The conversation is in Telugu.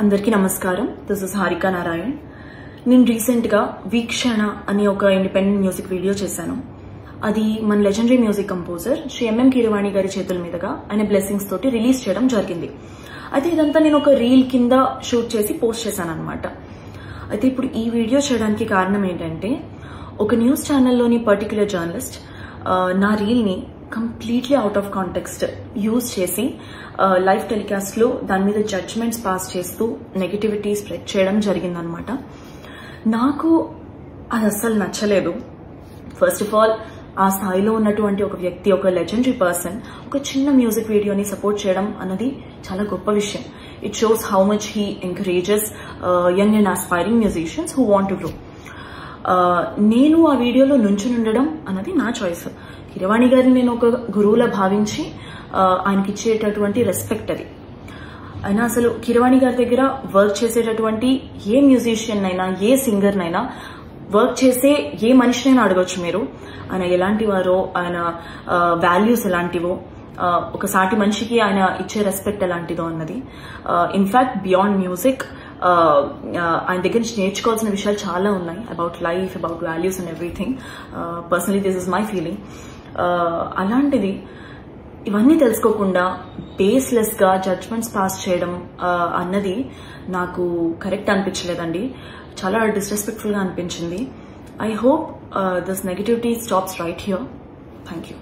అందరికీ నమస్కారం. This is Harika Narayan. నేను రీసెంట్ గా వీక్షణ అనే ఒక ఇండిపెండెంట్ మ్యూజిక్ వీడియో చేశాను. అది మన legendary music composer Shri MM Keeravani గారి చేతుల మీదుగా ఆయన బ్లెస్సింగ్స్ తోటి రిలీజ్ చేయడం జరిగింది. అయితే ఇదంతా నేను ఒక రీల్ కింద షూట్ చేసి పోస్ట్ చేశాను అనమాట. అయితే ఇప్పుడు ఈ వీడియో చేయడానికి కారణం ఏంటంటే, ఒక న్యూస్ ఛానల్లోని పర్టికులర్ జర్నలిస్ట్ నా రీల్ ని completely out of context use చేసి లైవ్ టెలికాస్ట్ లో దాని మీద జడ్జ్మెంట్స్ పాస్ చేస్తూ నెగటివిటీ స్ప్రెడ్ చేయడం జరిగిందనమాట. నాకు అది అస్సలు నచ్చలేదు. ఫస్ట్ ఆఫ్ ఆల్, ఆ స్థాయిలో ఉన్నటువంటి ఒక వ్యక్తి, ఒక లెజెండరీ పర్సన్ ఒక చిన్న మ్యూజిక్ వీడియోని సపోర్ట్ చేయడం అన్నది చాలా గొప్ప విషయం. It shows how much he encourages young and aspiring musicians who want to grow. నేను ఆ వీడియోలో నుంచుని ఉండడం అన్నది నా చాయిస్. కీరవాణి గారిని నేను ఒక గురువులా భావించి ఆయనకి ఇచ్చేటటువంటి రెస్పెక్ట్ అది. అయినా అసలు కీరవాణి గారి దగ్గర వర్క్ చేసేటటువంటి ఏ మ్యూజిషియన్ అయినా, ఏ సింగర్ నైనా, వర్క్ చేసే ఏ మనిషినైనా అడగొచ్చు మీరు, ఆయన ఎలాంటి వారో, ఆయన వాల్యూస్ ఎలాంటివో, ఒక సాటి మనిషికి ఆయన ఇచ్చే రెస్పెక్ట్ ఎలాంటిదో అన్నది. ఇన్ఫాక్ట్ బియాండ్ మ్యూజిక్ ఆయన దగ్గర నుంచి నేర్చుకోవాల్సిన విషయాలు చాలా ఉన్నాయి. About life, about values and everything. Personally this is my feeling. అలాంటిది ఇవన్నీ తెలుసుకోకుండా బేస్లెస్ గా జడ్జ్మెంట్స్ పాస్ చేయడం అన్నది నాకు కరెక్ట్ అనిపించలేదండి. చాలా డిస్రెస్పెక్ట్ఫుల్ గా అనిపించింది. I hope this negativity stops right here. Thank you.